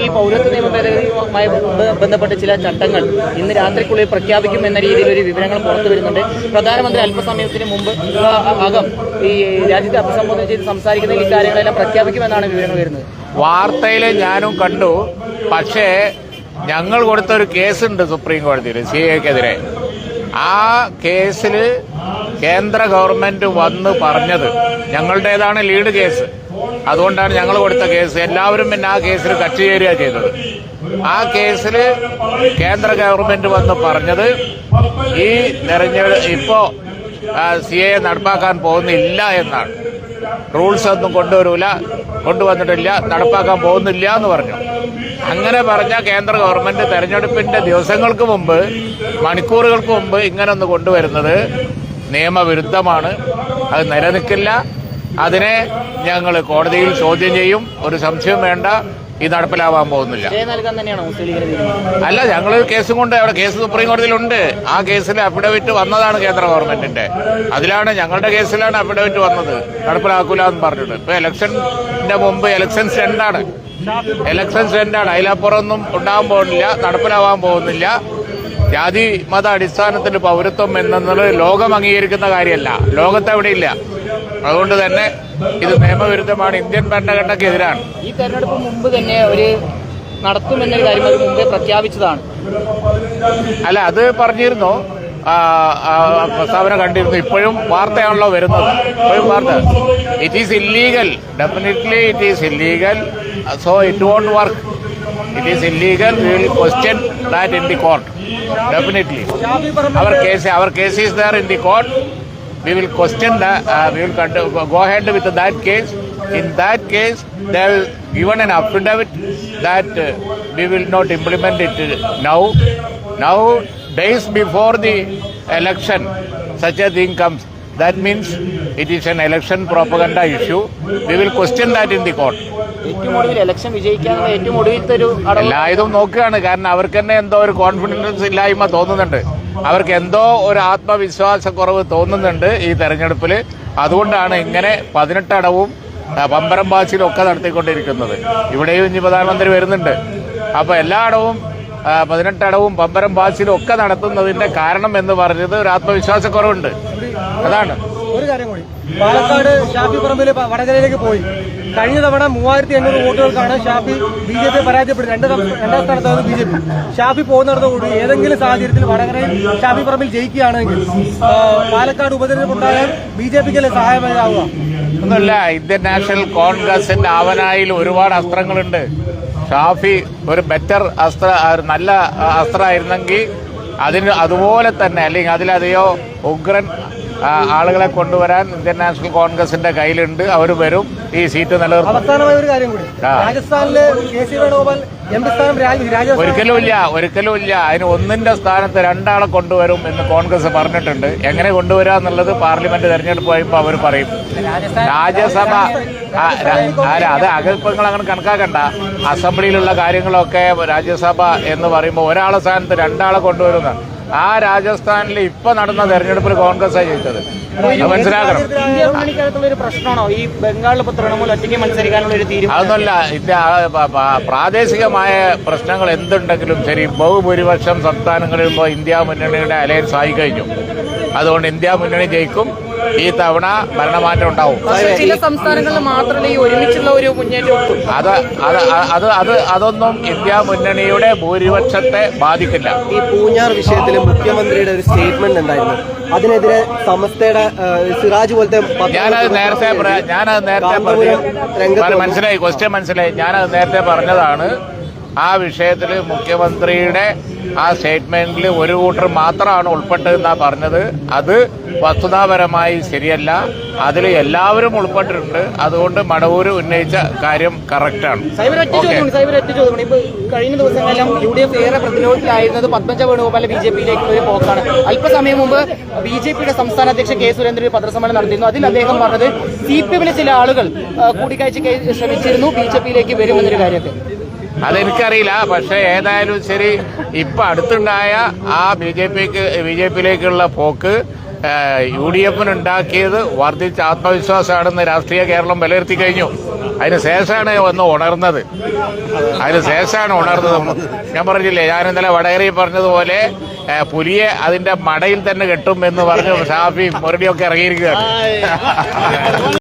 ഈ പൗരത്വ നിയമ ഭേദഗതിയുമായി ബന്ധപ്പെട്ട് ചില ചട്ടങ്ങൾ ഇന്ന് രാത്രിക്കുള്ളിൽ പ്രഖ്യാപിക്കുമെന്ന രീതിയിൽ ഒരു വിവരങ്ങൾ പുറത്തു വരുന്നുണ്ട്. പ്രധാനമന്ത്രി അല്പസമയത്തിന് മുമ്പ് ഈ രാജ്യത്തെ അഭിസംബോധന ചെയ്ത് സംസാരിക്കുന്ന ഈ കാര്യങ്ങളെല്ലാം പ്രഖ്യാപിക്കുമെന്നാണ് വിവരങ്ങൾ വരുന്നത്. വാർത്തയിൽ ഞാനും കണ്ടു. പക്ഷേ ഞങ്ങൾ കൊടുത്തൊരു കേസുണ്ട് സുപ്രീം കോടതിയിൽ CAക്കെതിരെ. ആ കേസിൽ കേന്ദ്ര ഗവൺമെന്റ് വന്ന് പറഞ്ഞത്, ഞങ്ങളുടേതാണ് ലീഡ് കേസ്, അതുകൊണ്ടാണ് ഞങ്ങൾ കൊടുത്ത കേസ്. എല്ലാവരും പിന്നെ ആ കേസിൽ കക്ഷി ചേരുക ചെയ്തത്. ആ കേസിൽ കേന്ദ്ര ഗവൺമെന്റ് വന്ന് പറഞ്ഞത് ഈ ഇപ്പോ CA നടപ്പാക്കാൻ പോകുന്നില്ല എന്നാണ്. റൂൾസ് ഒന്നും കൊണ്ടുവന്നിട്ടില്ല, നടപ്പാക്കാൻ പോകുന്നില്ല എന്ന് പറഞ്ഞു. അങ്ങനെ പറഞ്ഞ കേന്ദ്ര ഗവൺമെന്റ് തെരഞ്ഞെടുപ്പിന്റെ ദിവസങ്ങൾക്ക് മുമ്പ്, മണിക്കൂറുകൾക്ക് മുമ്പ് ഇങ്ങനെ ഒന്ന് കൊണ്ടുവരുന്നത് നിയമവിരുദ്ധമാണ്. അത് നിലനിൽക്കില്ല. അതിനെ ഞങ്ങൾ കോടതിയിൽ ചോദ്യം ചെയ്യും. ഒരു സംശയം വേണ്ട, ഇത് നടപ്പിലാവാൻ പോകുന്നില്ല. അല്ല, ഞങ്ങൾ കേസും കൊണ്ട് അവിടെ കേസ് സുപ്രീം കോടതിയിലുണ്ട്. ആ കേസിൽ അഫിഡവിറ്റ് വന്നതാണ് കേന്ദ്ര ഗവൺമെന്റിന്റെ. അതിലാണ്, ഞങ്ങളുടെ കേസിലാണ് അഫിഡവിറ്റ് വന്നത്, നടപ്പിലാക്കൂല എന്ന് പറഞ്ഞിട്ട്. ഇപ്പൊ ഇലക്ഷന്റെ മുമ്പ് ഇലക്ഷൻസ് രണ്ടാണ്. അതിലപ്പുറമൊന്നും ഉണ്ടാകാൻ പോകുന്നില്ല, നടപ്പിലാവാൻ പോകുന്നില്ല. ജാതി മത അടിസ്ഥാനത്തിൽ പൗരത്വം എന്നത് ലോകം അംഗീകരിക്കുന്ന കാര്യമല്ല, ലോകത്തെവിടെയില്ല. അതുകൊണ്ട് തന്നെ ഇത് നിയമവിരുദ്ധമാണ്, ഇന്ത്യൻ ഭരണഘടനയ്ക്കെതിരാണ്. ഈ തെരഞ്ഞെടുപ്പ് മുമ്പ് തന്നെ ഒരു നടത്തുമെന്നൊരു കാര്യം അത് മുമ്പേ പ്രഖ്യാപിച്ചതാണ്. അല്ല, അത് പറഞ്ഞിരുന്നു, പ്രസ്താവന കണ്ടിരുന്നു. ഇപ്പോഴും വാർത്തയാണല്ലോ വരുന്നത്. ഇപ്പോഴും വാർത്ത it is illegal, definitely it is illegal. So it won't work. It is illegal. We will question that in the court. Definitely. Our case is there in the court. We will question that. We will go ahead with that case. In that case, they have given an affidavit that we will not implement it now. Now, days before the election, such a thing comes. That means it is an election propaganda issue. We will question that in the court. Election വിജയിക്കാനുള്ള ഏറ്റവും ഒടുവിലത്തെ ഒരു എല്ലായിതും നോക്കുകയാണ്. കാരണം അവർക്ക് തന്നെ എന്തോ ഒരു കോൺഫിഡൻസ് ഇല്ലായ്മ തോന്നുന്നുണ്ട്. അവർക്ക് എന്തോ ഒരു ആത്മവിശ്വാസക്കുറവ് തോന്നുന്നുണ്ട് ഈ തെരഞ്ഞെടുപ്പിൽ. അതുകൊണ്ടാണ് ഇങ്ങനെ 18 അടവും പമ്പരം പാച്ചിലും ഒക്കെ നടത്തിക്കൊണ്ടിരിക്കുന്നത്. ഇവിടെയും ഇനി പ്രധാനമന്ത്രി വരുന്നുണ്ട്. അപ്പൊ എല്ലായിടവും 18 അടവും പമ്പരം പാച്ചിലും ഒക്കെ നടത്തുന്നതിന്റെ കാരണം എന്ന് പറഞ്ഞത് ഒരു ആത്മവിശ്വാസക്കുറവുണ്ട്. അതാണ്. ഒരു കാര്യം കൂടി, പാലക്കാട് ഷാഫി പറമ്പിൽ വടകരയിലേക്ക് പോയി. കഴിഞ്ഞ തവണ 3800 വോട്ടുകൾക്കാണ് ഷാഫി BJP പരാജയപ്പെടുന്നത്. രണ്ടാം സ്ഥാനത്താണ് BJP. ഷാഫി പോകുന്നിടത്തോടുകൂടി ഏതെങ്കിലും സാഹചര്യത്തിൽ വടകരയിൽ ഷാഫി പറമ്പിൽ ജയിക്കുകയാണെങ്കിൽ പാലക്കാട് ഉപതെരഞ്ഞെടുപ്പുണ്ടായാൽ BJPക്ക് സഹായമാകുക. ഒന്നുമില്ല, ഇന്ത്യൻ നാഷണൽ കോൺഗ്രസിന്റെ ആവനായിൽ ഒരുപാട് അസ്ത്രങ്ങളുണ്ട്. ഷാഫി ഒരു ബെറ്റർ നല്ല അസ്ത്രമായിരുന്നെങ്കിൽ അതിന് അതുപോലെ തന്നെ, അല്ലെങ്കിൽ അതിലധികോ ഉഗ്രൻ ആളുകളെ കൊണ്ടുവരാൻ ഇന്ത്യൻ നാഷണൽ കോൺഗ്രസിന്റെ കയ്യിലുണ്ട്. അവർ വരും, ഈ സീറ്റ് നിലനിർത്തും. അവസാനമായ ഒരു കാര്യം കൂടി, രാജസ്ഥാനിലെ KC വേണുഗോപാൽ MP സ്ഥാനം ഒരിക്കലുമില്ല. അതിന് ഒന്നിന്റെ സ്ഥാനത്ത് 2 ആളെ കൊണ്ടുവരും എന്ന് കോൺഗ്രസ് പറഞ്ഞിട്ടുണ്ട്. എങ്ങനെ കൊണ്ടുവരിക എന്നുള്ളത് പാർലമെന്റ് തെരഞ്ഞെടുപ്പ് കഴിയുമ്പോൾ അവർ പറയും. രാജ്യസഭ അത് അകൽപ്പങ്ങൾ അങ്ങനെ കണക്കാക്കണ്ട. അസംബ്ലിയിലുള്ള കാര്യങ്ങളൊക്കെ രാജ്യസഭ എന്ന് പറയുമ്പോൾ ഒരാളെ സ്ഥാനത്ത് 2 ആളെ കൊണ്ടുവരുന്ന ആ രാജസ്ഥാനിൽ ഇപ്പൊ നടന്ന തെരഞ്ഞെടുപ്പിൽ കോൺഗ്രസ് ജയിച്ചത് മനസ്സിലാക്കണം. പ്രശ്നമാണോ ഈ ബംഗാളിൽ തൃണമൂൽ ഒറ്റയ്ക്ക് മത്സരിക്കാനുള്ള ഒരു തീരുമാനം? അതൊന്നുമല്ല. പ്രാദേശികമായ പ്രശ്നങ്ങൾ എന്തുണ്ടെങ്കിലും ശരി, ബഹുഭൂരിപക്ഷം സംസ്ഥാനങ്ങളിൽ ഇപ്പോൾ ഇന്ത്യ മുന്നണിയുടെ അലയൻസ് ആയി കഴിഞ്ഞു. അതുകൊണ്ട് ഇന്ത്യ മുന്നണി ജയിക്കും. ഈ തവണ ഭരണമാറ്റം ഉണ്ടാവും. ചില സംസ്ഥാനങ്ങളിൽ മാത്രമല്ല ഈ ഒരുമിച്ചുള്ള ഒരു മുന്നേറ്റം. അതൊന്നും ഇന്ത്യ മുന്നണിയുടെ ഭൂരിപക്ഷത്തെ ബാധിക്കില്ല. ഈ പൂഞ്ഞാർ വിഷയത്തിൽ മുഖ്യമന്ത്രിയുടെ ഒരു സ്റ്റേറ്റ്മെന്റ് ഉണ്ടായിരുന്നു. അതിനെതിരെ സമസ്തയുടെ സിറാജ് പോലത്തെ ഞാനത് നേരത്തെ മനസ്സിലായി, ക്വസ്റ്റ്യൻ മനസ്സിലായി. ഞാനത് നേരത്തെ പറഞ്ഞതാണ്. ആ വിഷയത്തിൽ മുഖ്യമന്ത്രിയുടെ ആ സ്റ്റേറ്റ്മെന്റിൽ ഒരു കൂട്ടർ മാത്രമാണ് ഉൾപ്പെട്ടതെന്നാണ് പറഞ്ഞത്. അത് വസ്തുതാപരമായി ശരിയല്ല. അതിൽ എല്ലാവരും ഉൾപ്പെട്ടിട്ടുണ്ട്. അതുകൊണ്ട് മടവൂർ ഉന്നയിച്ച കാര്യം കറക്റ്റാണ്. കഴിഞ്ഞ ദിവസങ്ങളെല്ലാം UDF ഏറെ പ്രതിരോധത്തിലായിരുന്നത് പത്മജ വേണുഗോപാൽ BJPയിലേക്കുള്ള ഒരു പോക്കാണ്. അല്പസമയം മുമ്പ് BJPയുടെ സംസ്ഥാന അധ്യക്ഷൻ K സുരേന്ദ്രൻ പത്രസമ്മേളനം നടത്തിയിരുന്നു. അതിൽ അദ്ദേഹം പറഞ്ഞത് CPMലെ ചില ആളുകൾ കൂടിക്കാഴ്ചയ്ക്ക് ശ്രമിച്ചിരുന്നു, BJPയിലേക്ക് വരുമെന്നൊരു കാര്യമൊക്കെ. അതെനിക്കറിയില്ല. പക്ഷെ ഏതായാലും ശരി, ഇപ്പൊ അടുത്തുണ്ടായ ആ BJPയിലേക്കുള്ള പോക്ക് യു ഡി എഫിന് ഉണ്ടാക്കിയത് വർദ്ധിച്ച ആത്മവിശ്വാസമാണെന്ന് രാഷ്ട്രീയ കേരളം വിലയിരുത്തി കഴിഞ്ഞു. അതിന് ശേഷമാണ് വന്ന് ഉണർന്നത്. ഞാൻ പറഞ്ഞില്ലേ, ഞാൻ ഇന്നലെ വടകരയിൽ പറഞ്ഞതുപോലെ പുലിയെ അതിന്റെ മടയിൽ തന്നെ കെട്ടും എന്ന് പറഞ്ഞ് ഷാഫി മുരളിയൊക്കെ ഇറങ്ങിയിരിക്കുകയാണ്.